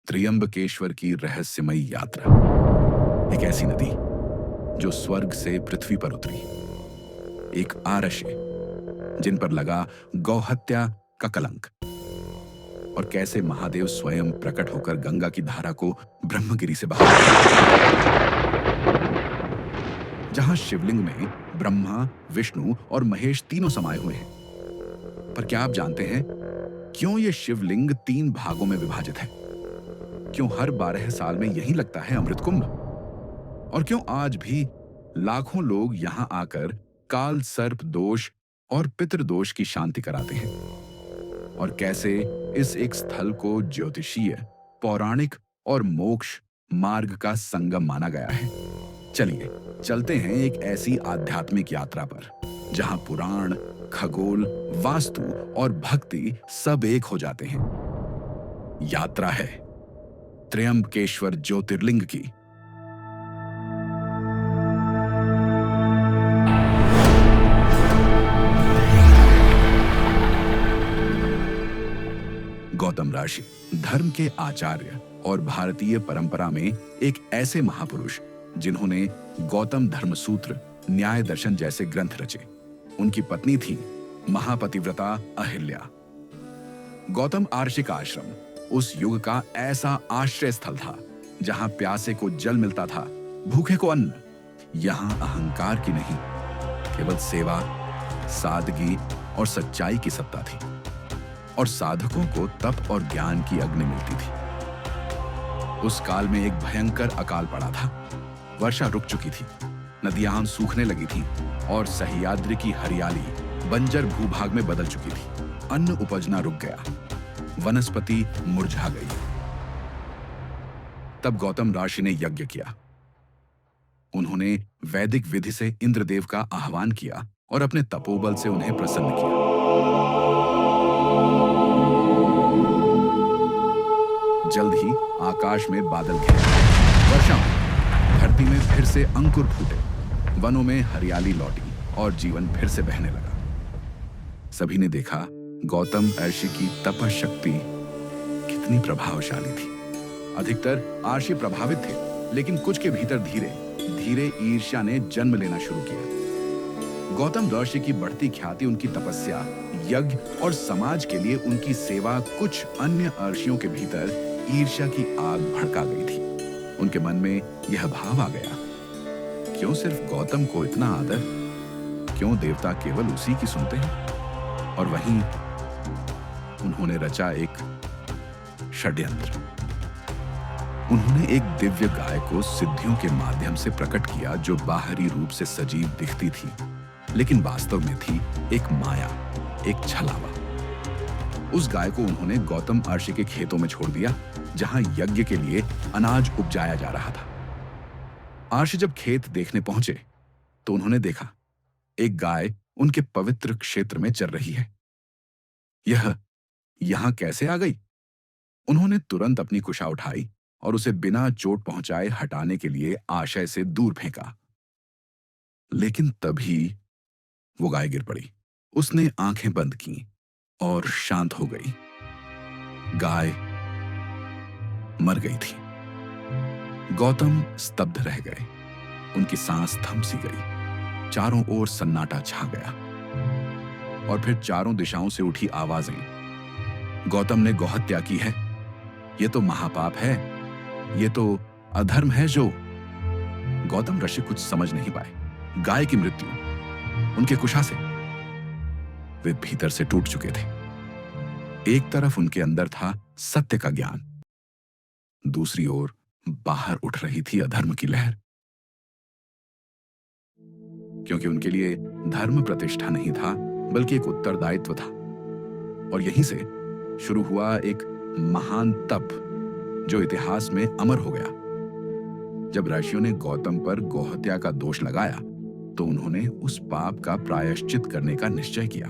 त्र्यंबकेश्वर की रहस्यमयी यात्रा। एक ऐसी नदी जो स्वर्ग से पृथ्वी पर उतरी, एक आरशे जिन पर लगा गौहत्या का कलंक, और कैसे महादेव स्वयं प्रकट होकर गंगा की धारा को ब्रह्मगिरी से बहा, जहां शिवलिंग में ब्रह्मा, विष्णु और महेश तीनों समाये हुए हैं। पर क्या आप जानते हैं क्यों यह शिवलिंग 3 भागों में विभाजित है? क्यों हर 12 साल में यही लगता है अमृत कुंभ? और क्यों आज भी लाखों लोग यहां आकर काल सर्प दोष और पितृदोष की शांति कराते हैं? और कैसे इस एक स्थल को ज्योतिषीय, पौराणिक और मोक्ष मार्ग का संगम माना गया है? चलिए चलते हैं एक ऐसी आध्यात्मिक यात्रा पर जहां पुराण, खगोल, वास्तु और भक्ति सब एक हो जाते हैं। यात्रा है त्र्यंबकेश्वर ज्योतिर्लिंग की। गौतम ऋषि धर्म के आचार्य और भारतीय परंपरा में एक ऐसे महापुरुष जिन्होंने गौतम धर्मसूत्र, न्याय दर्शन जैसे ग्रंथ रचे। उनकी पत्नी थी महापतिव्रता अहिल्या। गौतम आर्षि का आश्रम उस युग का ऐसा आश्रय स्थल था जहां प्यासे को जल मिलता था, भूखे को अन्न। यहां अहंकार की नहीं, केवल सेवा, सादगी और सच्चाई की सत्ता थी, और साधकों को तप और ज्ञान की अग्नि मिलती थी। उस काल में एक भयंकर अकाल पड़ा था। वर्षा रुक चुकी थी, नदियां सूखने लगी थीं, और सह्याद्री की हरियाली बंजर भूभाग में बदल चुकी थी। अन्न उपजना रुक गया, वनस्पति मुरझा गई। तब गौतम ऋषि ने यज्ञ किया। उन्होंने वैदिक विधि से इंद्रदेव का आह्वान किया और अपने तपोबल से उन्हें प्रसन्न किया। जल्द ही आकाश में बादल घिरे, वर्षा हुई, धरती में फिर से अंकुर फूटे, वनों में हरियाली लौटी और जीवन फिर से बहने लगा। सभी ने देखा गौतम ऋषि की तपशक्ति कितनी प्रभावशाली थी। अधिकतर आर्षि प्रभावित थे, लेकिन कुछ के भीतर धीरे धीरे ईर्ष्या ने जन्म लेना शुरू किया। गौतम ऋषि की बढ़ती ख्याति, उनकी तपस्या, यज्ञ और समाज के लिए उनकी सेवा कुछ अन्य ऋषियों के भीतर ईर्ष्या की आग भड़का गई थी। उनके मन में यह भाव आ गया, क्यों सिर्फ गौतम को इतना आदर? क्यों देवता केवल उसी की सुनते हैं? और वहीं उन्होंने रचा एक षड्यंत्र। उन्होंने एक दिव्य गाय को सिद्धियों के माध्यम से प्रकट किया, जो बाहरी रूप से सजीव दिखती थी, लेकिन वास्तव में थी एक माया, एक छलावा। उस गाय को उन्होंने गौतम ऋषि के खेतों में छोड़ दिया, जहां यज्ञ के लिए अनाज उपजाया जा रहा था। ऋषि जब खेत देखने पहुंचे तो उन्होंने देखा एक गाय उनके पवित्र क्षेत्र में चर रही है। यह यहां कैसे आ गई? उन्होंने तुरंत अपनी कुशा उठाई और उसे बिना चोट पहुंचाए हटाने के लिए आशय से दूर फेंका। लेकिन तभी वो गाय गिर पड़ी। उसने आंखें बंद की और शांत हो गई। गाय मर गई थी। गौतम स्तब्ध रह गए। उनकी सांस थम सी गई। चारों ओर सन्नाटा छा गया, और फिर चारों दिशाओं से उठी आवाजें। गौतम ने गौहत्या की है, ये तो महापाप है, ये तो अधर्म है। जो गौतम ऋषि कुछ समझ नहीं पाए। गाय की मृत्यु उनके कुशा से, वे भीतर से टूट चुके थे। एक तरफ उनके अंदर था सत्य का ज्ञान, दूसरी ओर बाहर उठ रही थी अधर्म की लहर। क्योंकि उनके लिए धर्म प्रतिष्ठा नहीं था, बल्कि एक उत्तरदायित्व था। और यहीं से शुरू हुआ एक महान तप जो इतिहास में अमर हो गया। जब ऋषियों ने गौतम पर गौहत्या का दोष लगाया तो उन्होंने उस पाप का प्रायश्चित करने का निश्चय किया।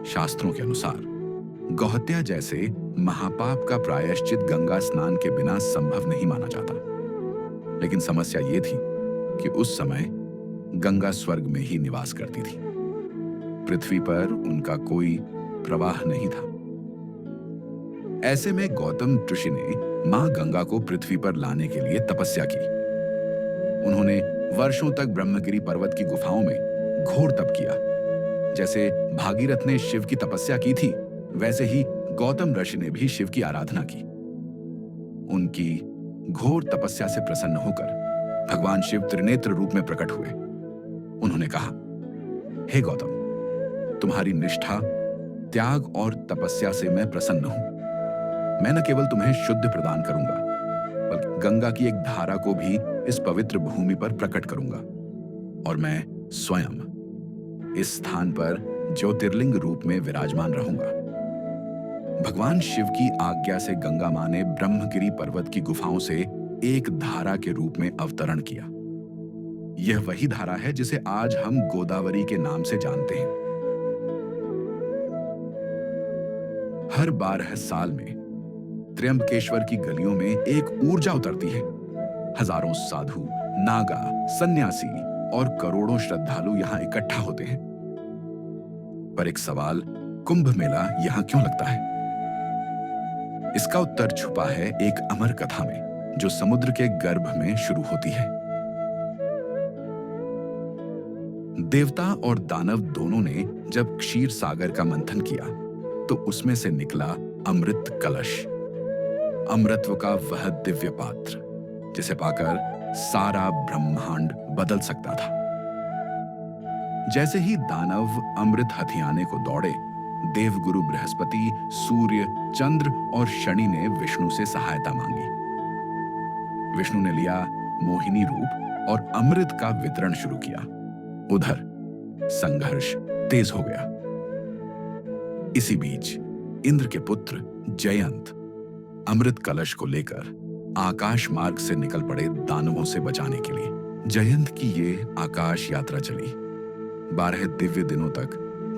शास्त्रों के अनुसार गौहत्या जैसे महापाप का प्रायश्चित गंगा स्नान के बिना संभव नहीं माना जाता। लेकिन समस्या ये थी कि उस समय गंगा स्वर्ग में ही निवास करती थी। पृथ्वी पर उनका कोई प्रवाह नहीं था। ऐसे में गौतम ऋषि ने मां गंगा को पृथ्वी पर लाने के लिए तपस्या की। उन्होंने वर्षों तक ब्रह्मगिरी पर्वत की गुफाओं में घोर तप किया। जैसे भागीरथ ने शिव की तपस्या की थी, वैसे ही गौतम ऋषि ने भी शिव की आराधना की। उनकी घोर तपस्या से प्रसन्न होकर भगवान शिव त्रिनेत्र रूप में प्रकट हुए। उन्होंने कहा, हे गौतम, तुम्हारी निष्ठा, त्याग और तपस्या से मैं प्रसन्न हूं। मैं न केवल तुम्हें शुद्ध प्रदान करूंगा, बल्कि गंगा की एक धारा को भी इस पवित्र भूमि पर प्रकट करूंगा, और मैं स्वयं इस स्थान पर ज्योतिर्लिंग रूप में विराजमान रहूंगा। भगवान शिव की आज्ञा से गंगा मां ने ब्रह्मगिरी पर्वत की गुफाओं से एक धारा के रूप में अवतरण किया। यह वही धारा है जिसे आज हम गोदावरी के नाम से जानते हैं। हर 12 साल में त्र्यंबकेश्वर की गलियों में एक ऊर्जा उतरती है। हजारों साधु, नागा, सन्यासी और करोड़ों श्रद्धालु यहां इकट्ठा होते हैं। पर एक सवाल, कुंभ मेला यहां क्यों लगता है? इसका उत्तर छुपा है एक अमर कथा में, जो समुद्र के गर्भ में शुरू होती है। देवता और दानव दोनों ने जब क्षीर सागर का मंथन किया, तो उसमें से निकला अमृत कलश, अमृतत्व का वह दिव्य पात्र जिसे पाकर सारा ब्रह्मांड बदल सकता था। जैसे ही दानव अमृत हथियाने को दौड़े, देवगुरु बृहस्पति, सूर्य, चंद्र और शनि ने विष्णु से सहायता मांगी। विष्णु ने लिया मोहिनी रूप और अमृत का वितरण शुरू किया। उधर संघर्ष तेज हो गया। इसी बीच इंद्र के पुत्र जयंत अमृत कलश को लेकर आकाश मार्ग से निकल पड़े दानवों से बचाने के लिए। जयंत की ये आकाश यात्रा चली 12 दिव्य दिनों तक,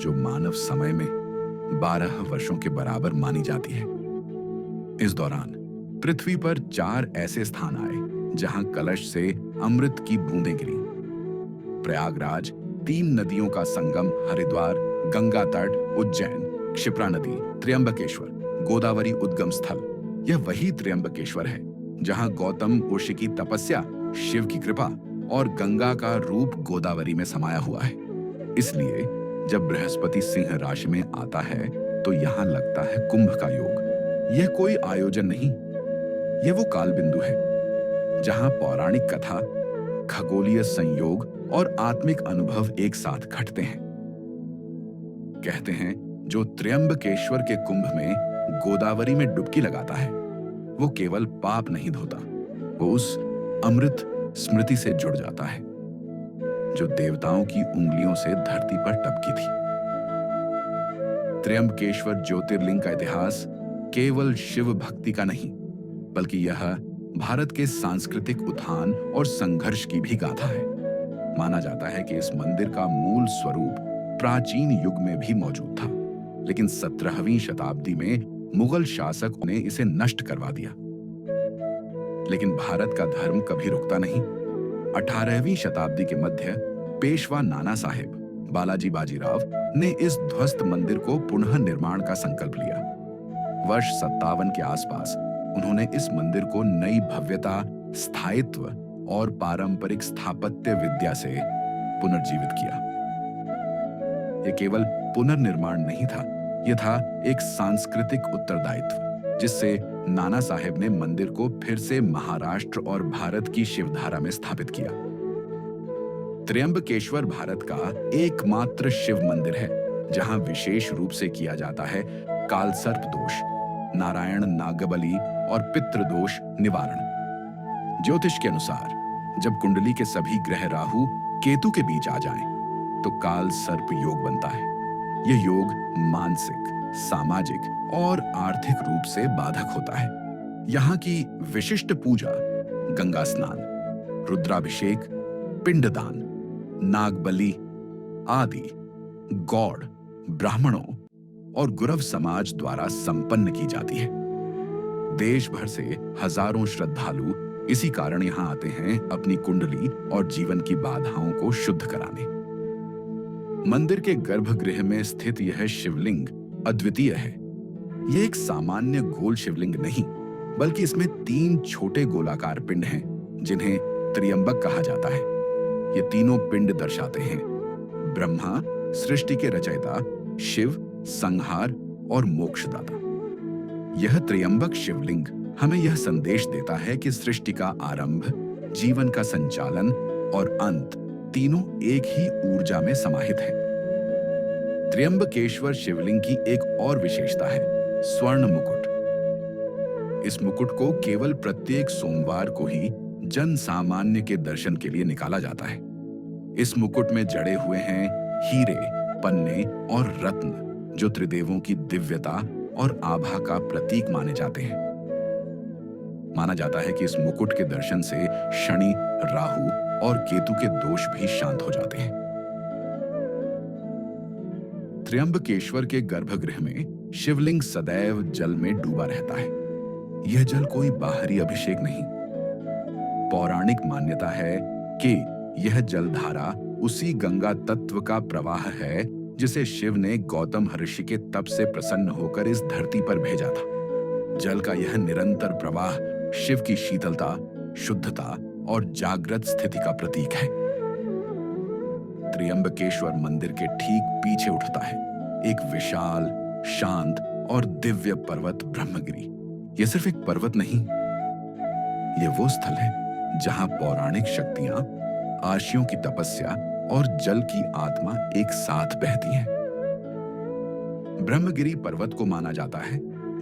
जो मानव समय में 12 वर्षों के बराबर मानी जाती है। इस दौरान पृथ्वी पर 4 ऐसे स्थान आए जहां कलश से अमृत की बूंदें गिरी। प्रयागराज, 3 नदियों का संगम हरिद्वार, गंगा तट उज्जैन, क्षिप्रा नदी, त्र्यंबकेश्वर, गोदावरी उद्गम स्थल। यह वही त्र्यंबकेश्वर है जहां गौतम ऋषि की तपस्या, शिव की कृपा और गंगा का रूप गोदावरी में समाया हुआ है। इसलिए जब बृहस्पति सिंह राशि में आता है, तो यहां लगता है कुंभ का योग। यह कोई आयोजन नहीं, यह वो काल बिंदु है जहां पौराणिक कथा, खगोलीय संयोग और आत्मिक अनुभव एक साथ घटते हैं। कहते हैं, जो त्र्यंबकेश्वर के कुंभ में गोदावरी में डुबकी लगाता है, वो केवल पाप नहीं धोता, वो उस अमृत स्मृति से जुड़ जाता है जो देवताओं की उंगलियों से धरती पर टपकी थी। त्र्यंबकेश्वर ज्योतिर्लिंग का इतिहास केवल शिव भक्ति का नहीं, बल्कि यह भारत के सांस्कृतिक उत्थान और संघर्ष की भी गाथा है। माना जाता है कि इस मंदिर का मूल स्वरूप प्राचीन युग में भी मौजूद था, लेकिन 17वीं शताब्दी में मुगल शासकों ने इसे नष्ट करवा दिया। लेकिन भारत का धर्म कभी रुकता नहीं। 18वीं शताब्दी के मध्य पेशवा नाना साहेब बालाजी बाजीराव ने इस ध्वस्त मंदिर को पुनः निर्माण का संकल्प लिया। वर्ष 57 के आसपास उन्होंने इस मंदिर को नई भव्यता, स्थायित्व और पारंपरिक स्थापत्य विद्या से पुनर्जीवित किया। यह केवल पुनर्निर्माण नहीं था, यह था एक सांस्कृतिक उत्तरदायित्व, जिससे नाना साहेब ने मंदिर को फिर से महाराष्ट्र और भारत की शिवधारा में स्थापित किया। त्र्यंबकेश्वर भारत का एकमात्र शिव मंदिर है जहां विशेष रूप से किया जाता है कालसर्प दोष, नारायण नागबली और पितृ दोष निवारण। ज्योतिष के अनुसार जब कुंडली के सभी ग्रह राहु केतु के बीच आ जाएं, तो काल सर्प योग बनता है। यह योग मानसिक, सामाजिक और आर्थिक रूप से बाधक होता है। यहाँ की विशिष्ट पूजा, गंगा स्नान, रुद्राभिषेक, पिंडदान, नागबलि आदि गौड़, ब्राह्मणों और गुरव समाज द्वारा संपन्न की जाती है। देश भर से हजारों श्रद्धालु इसी कारण यहाँ आते हैं अपनी कुंडली और जीवन की बाधाओं को शुद्ध कराने। मंदिर के गर्भगृह में स्थित यह शिवलिंग अद्वितीय है। यह एक सामान्य गोल शिवलिंग नहीं, बल्कि इसमें 3 छोटे गोलाकार पिंड हैं जिन्हें त्रियंबक कहा जाता है। ये तीनों पिंड दर्शाते हैं ब्रह्मा सृष्टि के रचयिता, शिव संहार और मोक्षदाता। यह त्रियंबक शिवलिंग हमें यह संदेश देता है कि सृष्टि का आरंभ, जीवन का संचालन और अंत तीनों एक ही ऊर्जा में समाहित है। त्र्यंबकेश्वर शिवलिंग की एक और विशेषता है स्वर्ण मुकुट। इस मुकुट को केवल प्रत्येक सोमवार को ही जन सामान्य के दर्शन के लिए निकाला जाता है। इस मुकुट में जड़े हुए हैं हीरे, पन्ने और रत्न जो त्रिदेवों की दिव्यता और आभा का प्रतीक माने जाते हैं। माना जाता है कि इस मुकुट के दर्शन से शनि, राहु और केतु के दोष भी शांत हो जाते हैं। त्र्यंबकेश्वर के गर्भगृह में शिवलिंग सदैव जल में डूबा रहता है। यह जल कोई बाहरी अभिषेक नहीं। पौराणिक मान्यता है कि यह जलधारा उसी गंगा तत्व का प्रवाह है जिसे शिव ने गौतम ऋषि के तप से प्रसन्न होकर इस धरती पर भेजा था। जल का यह निरंतर प्रवाह शिव की शीतलता, शुद्धता और जागृत स्थिति का प्रतीक है। त्र्यंबकेश्वर मंदिर के ठीक पीछे उठता है एक विशाल, शांत और दिव्य पर्वत ब्रह्मगिरी। यह सिर्फ एक पर्वत नहीं, यह वो स्थल है जहां पौराणिक शक्तियां, आर्षियों की तपस्या और जल की आत्मा एक साथ बहती हैं। ब्रह्मगिरी पर्वत को माना जाता है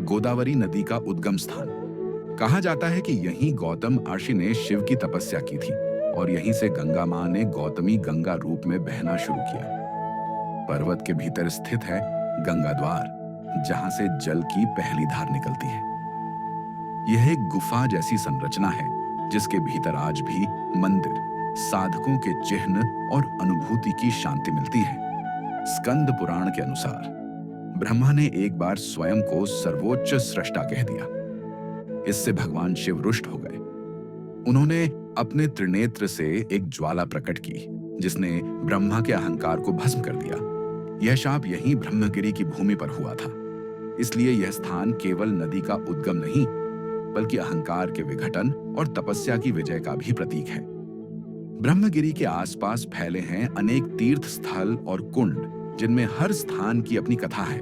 गोदावरी नदी का उद्गम स्थान। कहा जाता है कि यहीं गौतम ऋषि ने शिव की तपस्या की थी और यहीं से गंगा मां ने गौतमी गंगा रूप में बहना शुरू किया। पर्वत के भीतर स्थित है गंगा द्वार, जहां से जल की पहली धार निकलती है। यह एक गुफा जैसी संरचना है जिसके भीतर आज भी मंदिर, साधकों के चिन्ह और अनुभूति की शांति मिलती है। स्कंद पुराण के अनुसार ब्रह्मा ने एक बार स्वयं को सर्वोच्च सृष्टा कह दिया। इससे भगवान शिव रुष्ट हो गए। उन्होंने अपने त्रिनेत्र से एक ज्वाला प्रकट की जिसने ब्रह्मा के अहंकार को भस्म कर दिया। यह शाप यहीं ब्रह्मगिरी की भूमि पर हुआ था। इसलिए यह स्थान केवल नदी का उद्गम नहीं, बल्कि अहंकार के विघटन और तपस्या की विजय का भी प्रतीक है। ब्रह्मगिरी के आसपास फैले हैं अनेक तीर्थ स्थल और कुंड, जिनमें हर स्थान की अपनी कथा है।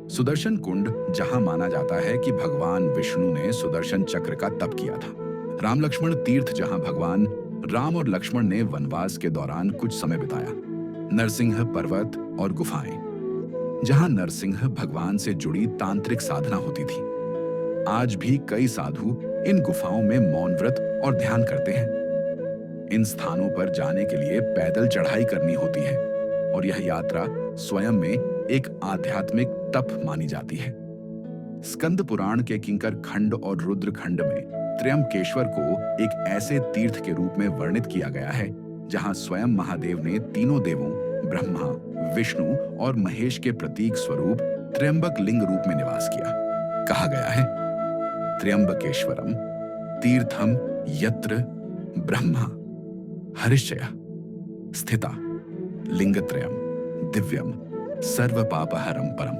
सुदर्शन कुंड, जहां माना जाता है कि भगवान विष्णु ने सुदर्शन चक्र का तप किया था। राम लक्ष्मण तीर्थ, जहां भगवान राम और लक्ष्मण ने वनवास के दौरान कुछ समय बिताया। नरसिंह पर्वत और गुफाएं, जहां नरसिंह भगवान से जुड़ी तांत्रिक साधना होती थी। आज भी कई साधु इन गुफाओं में मौन व्रत और ध्यान करते हैं। इन स्थानों पर जाने के लिए पैदल चढ़ाई करनी होती है और यह यात्रा स्वयं में एक आध्यात्मिक तप मानी जाती है। स्कंद पुराण के किंकर खंड और रुद्र खंड में त्र्यंबकेश्वर को एक ऐसे तीर्थ के रूप में वर्णित किया गया है जहां स्वयं महादेव ने तीनों देवों ब्रह्मा, विष्णु और महेश के प्रतीक स्वरूप त्र्यंबक लिंग रूप में निवास किया। कहा गया है, त्र्यंबकेश्वरम तीर्थम यत्र ब्रह्मा हरिश्चय स्थिता लिंगत्रयम दिव्यम सर्व पापहरम परम।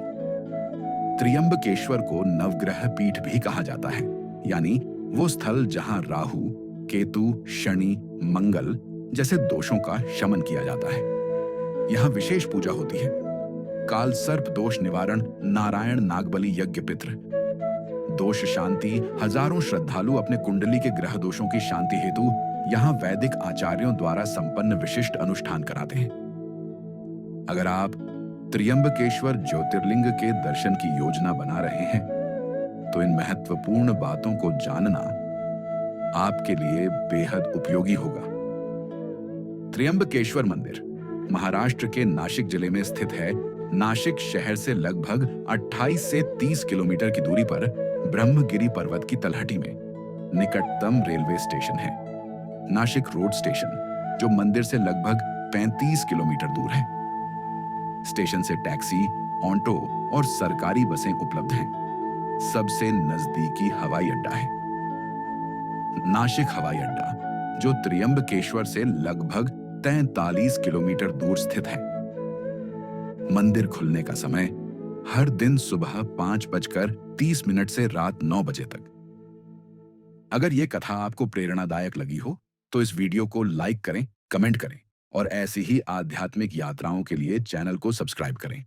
त्र्यंबकेश्वर को नवग्रह पीठ भी कहा जाता है, यानी वो स्थल जहां राहु, केतु, शनि, मंगल जैसे दोषों का शमन किया जाता है। यहां विशेष पूजा होती है। काल सर्प दोष निवारण नारायण नागबली यज्ञ पितृ, दोष शांति, हजारों श्रद्धालु अपने कुंडली के ग्रह दोषों की शांति हेतु यहां वैदिक आचार्यों द्वारा संपन्न विशिष्ट अनुष्ठान कराते हैं। अगर आप त्र्यंबकेश्वर ज्योतिर्लिंग के दर्शन की योजना बना रहे हैं तो इन महत्वपूर्ण बातों को जानना आपके लिए बेहद उपयोगी होगा। त्र्यंबकेश्वर मंदिर महाराष्ट्र के नाशिक जिले में स्थित है। नाशिक शहर से लगभग 28 से 30 किलोमीटर की दूरी पर ब्रह्मगिरी पर्वत की तलहटी में निकटतम रेलवे स्टेशन है नाशिक रोड स्टेशन, जो मंदिर से लगभग 35 किलोमीटर दूर है। स्टेशन से टैक्सी, ऑटो और सरकारी बसें उपलब्ध हैं। सबसे नजदीकी हवाई अड्डा है नाशिक हवाई अड्डा, जो त्र्यंबकेश्वर से लगभग 43 किलोमीटर दूर स्थित है। मंदिर खुलने का समय हर दिन सुबह 5:30 से रात 9 बजे तक। अगर ये कथा आपको प्रेरणादायक लगी हो, तो इस वीडियो को लाइक करें, कमेंट करें और ऐसी ही आध्यात्मिक यात्राओं के लिए चैनल को सब्सक्राइब करें।